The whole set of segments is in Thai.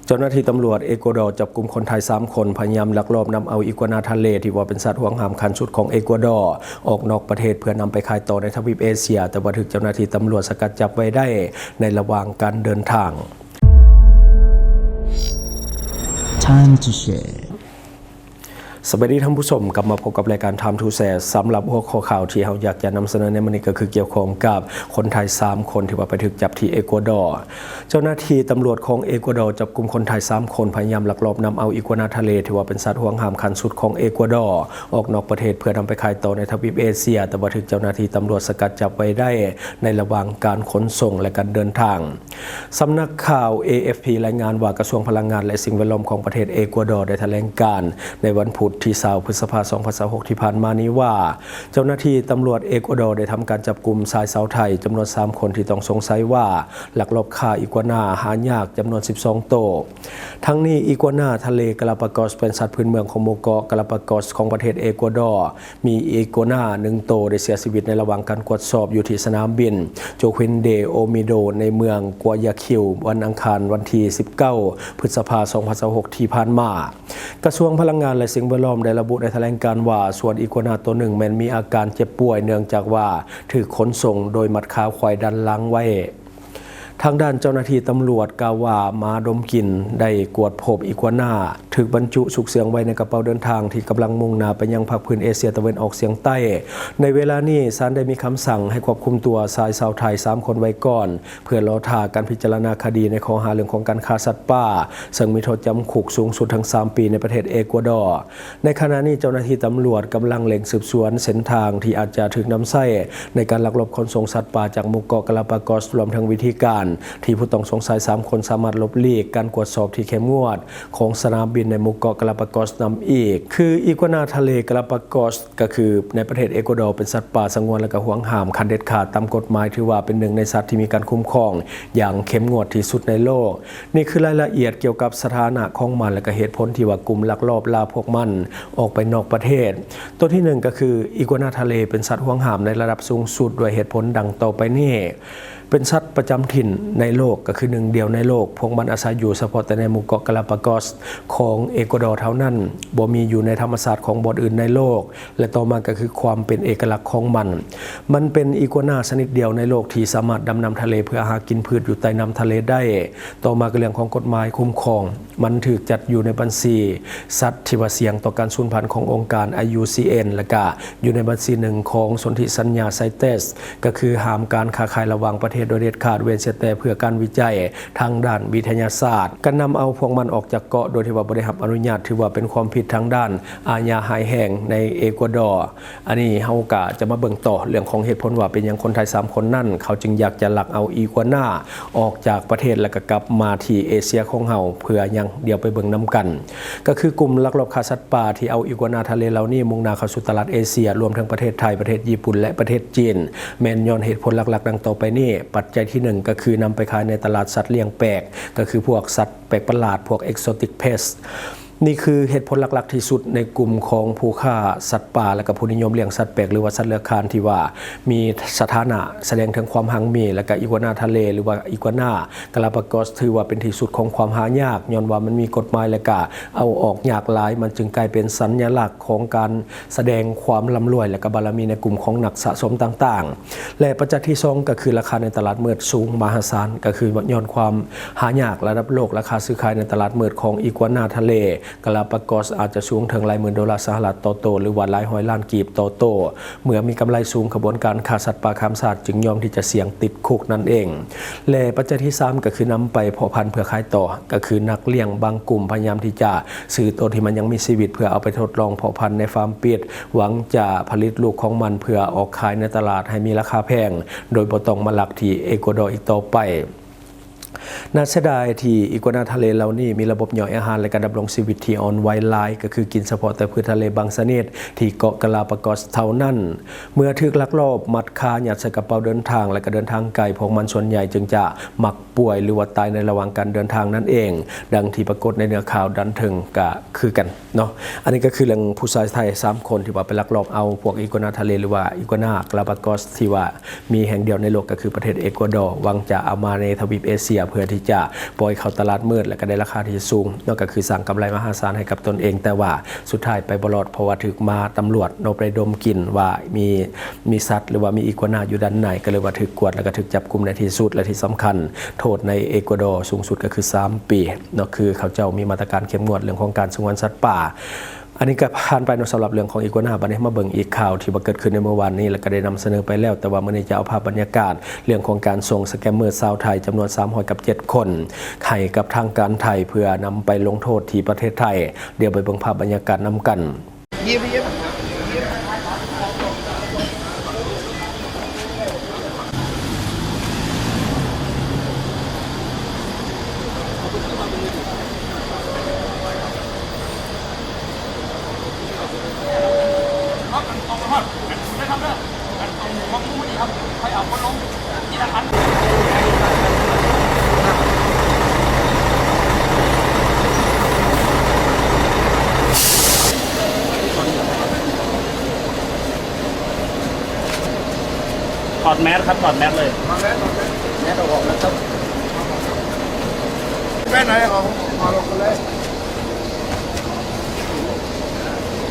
เจ้าหน้าที่ตำรวจเอกวาดอร์จับกลุ่มคนไทย3 คนพยายามลักลอบนำเอาอีกัวนาทะเลที่ว่าเป็นสัตว์ห่วงห้ามขั้นสุดของเอกวาดอร์ออกนอกประเทศเพื่อนำไปขายต่อในทวีปเอเชียแต่ว่าถูกเจ้าหน้าที่ตำรวจสกัดจับไว้ได้ในระหว่างการเดินทาง Time to shareสวัสดีท่านผู้ชมกลับมาพบกับรายการ Time to Share สำหรับหัวข้อข่าวที่เราอยากจะนำเสนอในวันนี้ก็คือเกี่ยวข้องกับคนไทย3 คนที่ว่าไปถูกจับที่เอกวาดอร์เจ้าหน้าที่ตำรวจของเอกวาดอร์จับกลุ่มคนไทย3 คนพยายามลักลอบนำเอาอีกัวนาทะเลที่ว่าเป็นสัตว์ห่วงห้ามขั้นสุดของเอกวาดอร์ออกนอกประเทศเพื่อนำไปขายต่อในทวีปเอเชียแต่ว่าถูกเจ้าหน้าที่ตำรวจสกัดจับไว้ได้ในระหว่างการขนส่งและการเดินทางสำนักข่าว AFP รายงานว่ากระทรวงพลังงานและสิ่งแวดล้อมของประเทศเอกวาดอร์ได้แถลงการในวันพุธที่20 พฤษภาคม 2026 ที่ผ่านมานี้ว่าเจ้าหน้าที่ตำรวจเอกวาดอร์ได้ทำการจับกุมชายชาวไทยจำนวน3 คนที่ต้องสงสัยว่าลักลอบฆ่าอีกัวนาหายากจำนวน12 ตัวทั้งนี้อีกัวนาทะเลกาลาปากอสเป็นสัตว์พื้นเมืองของหมู่เกาะกาลาปากอสของประเทศเอกวาดอร์มีอีกัวนา1 ตัวได้เสียชีวิตในระหว่างการตรวจสอบอยู่ที่สนามบินโจควินเดโอมิโดในเมืองกัวยาคิววันอังคารวันที่19 พฤษภาคม 2026 ที่ผ่านมากระทรวงพลังงานและสิ่งแวดล้อมได้ระบุในแถลงการว่าส่วนอีกัวนาตัวหนึ่งแม้นมีอาการเจ็บป่วยเนื่องจากว่าถูกขนส่งโดยมัดขาควายดันหลังไว้ทางด้านเจ้าหน้าที่ตำรวจกล่าวว่าม้าดมกลิ่นได้กวดพบอีกัวนาถูกบรรจุสุกเสียงไว้ในกระเป๋าเดินทางที่กำลังมุ่งหน้าไปยังภาคพื้นเอเชียตะวันออกเฉียงใต้ในเวลานี้ศาลได้มีคำสั่งให้ควบคุมตัวชายชาวไทย3 คนไว้ก่อนเพื่อรอท่าการพิจารณาคดีในข้อหาเรื่องของการฆ่าสัตว์ป่าซึ่งมีโทษจำคุกสูงสุดทั้ง3 ปีในประเทศเอกวาดอร์ในขณะนี้เจ้าหน้าที่ตำรวจกำลังเล็งสืบสวนเส้นทางที่อาจจะถูกนำใช้ในการลักลอบขนส่งสัตว์ป่าจากหมู่เกาะกาลาปากอสรวมทั้งวิธีการที่ผู้ต้องสงสัย3 คนสามารถหลบหลีกการตรวจสอบที่เข้มงวดของสนามบินในหมู่เกาะกาลาปากอสนำอีกคืออีกัวนาทะเลกาลาปากอสก็คือในประเทศเอกวาดอร์เป็นสัตว์ป่าสงวนและก็ห่วงห้ามขั้นเด็ดขาดตามกฎหมายถือว่าเป็นหนึ่งในสัตว์ที่มีการคุ้มครองอย่างเข้มงวดที่สุดในโลกนี่คือรายละเอียดเกี่ยวกับสถานะของมันและก็เหตุผลที่ว่ากลุ่มลักลอบล่าพวกมันออกไปนอกประเทศตัวที่1ก็คืออีกัวนาทะเลเป็นสัตว์ห่วงห้ามในระดับสูงสุดด้วยเหตุผลดังต่อไปนี้เป็นสัตว์ประจำถิ่นในโลกก็คือ1 เดียวในโลกพวกมันอาศัยอยู่เฉพาะแต่ในหมู่เกาะกาลาปากอสของเอกวาดอร์เท่านั้นบ่มีอยู่ในธรรมชาติของบ่อนอื่นในโลกและต่อมาก็คือความเป็นเอกลักษณ์ของมันเป็นอีกัวนาชนิดเดียวในโลกที่สามารถดำน้ำทะเลเพื่อหากินพืชอยู่ใต้น้ำทะเลได้ต่อมาก็เรื่องของกฎหมายคุ้มครองมันถูกจัดอยู่ในบัญชีสัตว์ที่ว่าเสี่ยงต่อการสูญพันธุ์ขององค์การ IUCN และก็อยู่ในบัญชีหนึ่งของสนธิสัญญาไซเตสก็คือห้ามการค้าขายระหว่างประเทศโดยเด็ดขาดเว้นเสียแต่เพื่อการวิจัยทางด้านวิทยาศาสตร์การนำเอาพวกมันออกจากเกาะโดยที่ว่าบ่ได้รับอนุญาตถือว่าเป็นความผิดทางด้านอาญาหายแห้งในเอกวาดอร์อันนี้เฮาก็จะมาเบิ่งต่อเรื่องของเหตุผลว่าเป็นอย่างคนไทย3 คนนั่นเขาจึงอยากจะลักเอาอีกัวนาออกจากประเทศแล้วก็กลับมาที่เอเชียของเฮาเพื่อยังเดี๋ยวไปเบิ่งนำกันก็คือกลุ่มลักลอบค้าสัตว์ป่าที่เอาอีกัวนาทะเลเหล่านี้มุ่งหน้าเข้าสู่ตลาดเอเชียรวมทั้งประเทศไทยประเทศญี่ปุ่นและประเทศจีนแม้นย้อนเหตุผลหลักๆดังต่อไปนี้ปัจจัยที่1ก็คือนำไปขายในตลาดสัตว์เลี้ยงแปลกก็คือพวกสัตว์แปลกประหลาดพวก exotic pest นี่คือเหตุผลหลักๆที่สุดในกลุ่มของผู้ฆ่าสัตว์ป่าและก็ผู้นิยมเลี้ยงสัตว์แปลกหรือว่าสัตว์เลื้อยคลานที่ว่ามีสถานะแสดงถึงความหังมีและก็อีกัวนาทะเลหรือว่าอีกัวนา กาลาปากอสถือว่าเป็นที่สุดของความหายากย้อนว่ามันมีกฎหมายและก็เอาออกยากหลายมันจึงกลายเป็นสัญลักษณ์ของการแสดงความร่ำรวยและก็บารมีในกลุ่มของนักสะสมต่างๆและปัจจัยที่2ก็คือราคาในตลาดมืดสูงมหาศาลก็คือย้อนความหายากระดับโลกราคาซื้อขายในตลาดมืดของอีกัวนาทะเลกาลาปากอสอาจจะสูงถึงหลายหมื่น$สหรัฐต่อโตหรือว่าหลาย100 ล้านกีบต่อโตเมื่อมีกำไรสูงขบวนการค้าสัตว์ป่าข้ามชาติจึงยอมที่จะเสี่ยงติดคุกนั่นเองและปัจจัยที่3ก็คือนำไปเพาะพันธุ์เพื่อขายต่อก็คือนักเลี้ยงบางกลุ่มพยายามที่จะซื้อตัวที่มันยังมีชีวิตเพื่อเอาไปทดลองเพาะพันธุ์ในฟาร์มปิดหวังจะผลิตลูกของมันเพื่อออกขายในตลาดให้มีราคาแพงโดยบ่ต้องมาลักที่เอกวาดอร์อีกต่อไปน่าเสียดายที่อีกัวนาทะเลเหล่านี้มีระบบย่อยอาหารและการดำรงชีวิตที่อ่อนไหวหลายก็คือกินเฉพาะแต่พืชทะเลบางชนิดที่เกาะกาลาปากอสเท่านั้นเมื่อถูกลักลอบมัดคายัดใส่กระเป๋าเดินทางและก็เดินทางไกลพวกมันส่วนใหญ่จึงจะมักป่วยหรือว่าตายในระหว่างการเดินทางนั่นเองดังที่ปรากฏในเนื้อข่าวดันถึงก็คือกันเนาะอันนี้ก็คือเรื่องผู้ชายไทย3 คนที่ว่าไปลักลอบเอาพวกอีกัวนาทะเลหรือว่าอีกัวนา กาลาปากอสที่ว่ามีแห่งเดียวในโลกก็คือประเทศเอกวาดอร์หวังจะเอามาในทวีปเอเชียเพื่อ พื่อที่จะปล่อยเข้าตลาดมืดและก็ได้ราคาที่สูงนอกจากคือสร้างกำไรมหาศาลให้กับตนเองแต่ว่าสุดท้ายไปบลอดเพราะว่าถึกมาตำรวจโนไปดมกลิ่นว่ามีสัตว์หรือว่ามีอีกัวนาอยู่ด้านในก็เลยว่าถึกกวดแล้วก็ถึกจับกุมในที่สุดและที่สำคัญโทษในเอกวาดอร์สูงสุดก็คือ3 ปีเนาะคือเขาเจ้ามีมาตรการเข้มงวดเรื่องของการสงวนสัตว์ป่าอันนี้ก็ผ่านไปสำหรับเรื่องของอีกัวนาบัดนี้มาเบิ่งอีกข่าวที่เกิดขึ้นในเมื่อวานนี้แล้วก็ได้นำเสนอไปแล้วแต่ว่ามื้อนี้จะเอาภาพบรรยากาศเรื่องของการส่งสแกมเมอร์ชาวไทยจำนวน307 คนให้กับทางการไทยเพื่อนำไปลงโทษที่ประเทศไทยเดี๋ยวไปเบิ่งภาพบรรยากาศนำกันถอดแมสครับถอดแมสเลยแมสออกแล้วครับแมสไหนออกลงกันเลย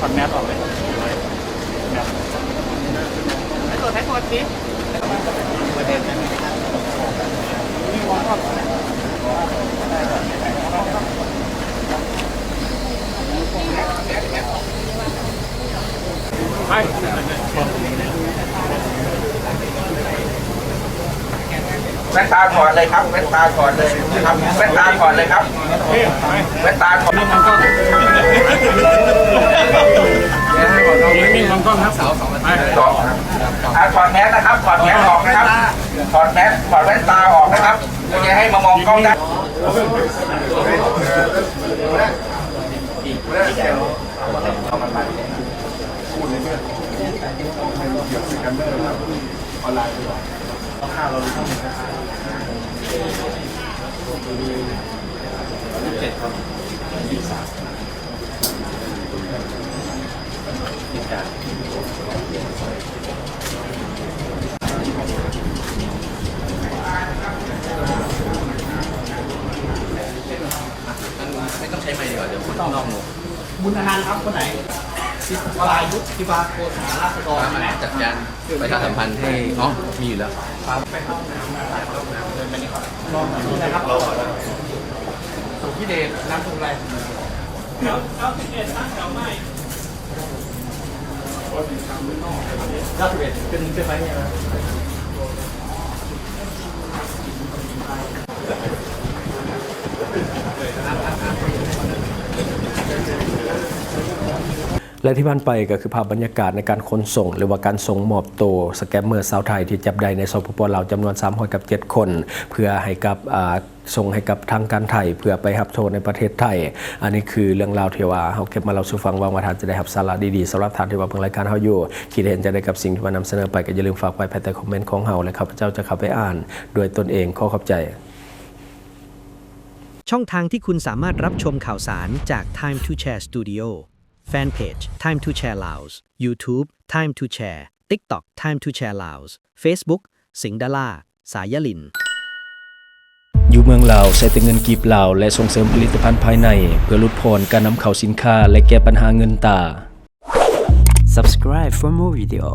ถอดแมสออกเลยแมสให้ตรวจสิไปแว่นตาถอดเลยครับแว่นตาถอดเลยครับแว่นตาถอดเลยครับแว่นตาถอดนี่มันก็นิ่งๆมองกล้องครับถอดแมสนะครับถอดแมสออกนะครับถอดแมสถอดแว่นตาออกนะครับจะให้มามองกล้องได้ไม่ต้องใช้ไมค์ดีกว่าเดี๋ยวคนนอกหนู บุญอนันต์ครับคนไหนวรายุทธธิบาโกษาราษฎร มาจัดการประชาสัมพันธ์ให้อ๋อมีอยู่แล้ว สุพิเดชน้ำตรงไร91เป็นไปไงนะ และที่ผ่านไปก็คือภาพบรรยากาศในการขนส่งหรือว่าการส่งมอบตัวสแกมเมอร์ชาวไทยที่จับได้ในสปป.ลาวจำนวน307 คนเพื่อให้กับส่งให้กับทางการไทยเพื่อไปรับโทษในประเทศไทยอันนี้คือเรื่องราวที่ว่าเฮาเก็บมาเล่าสู่ฟังหวังว่าท่านจะได้รับสาระดีๆสำหรับท่านที่ว่าเบิ่งรายการเฮาอยู่คิดเห็นจะได้กับสิ่งที่มานำเสนอไปก็อย่าลืมฝากไว้ภายใต้คอมเมนต์ของเฮาและข้าพเจ้าจะเข้าไปอ่านด้วยตนเองขอขอบใจช่องทางที่คุณสามารถรับชมข่าวสารจาก Time to Share Studio Fanpage Time to Share Laos YouTube Time to Share TikTok Time to Share Laos Facebook สิงห์ดาราสายลินอยู่เมืองลาวใช้แต่เงินกีบลาวและส่งเสริมผลิตภัณฑ์ภายในเพื่อลดพรการนำเข้าสินค้าและแก้ปัญหาเงินตา Subscribe for more video.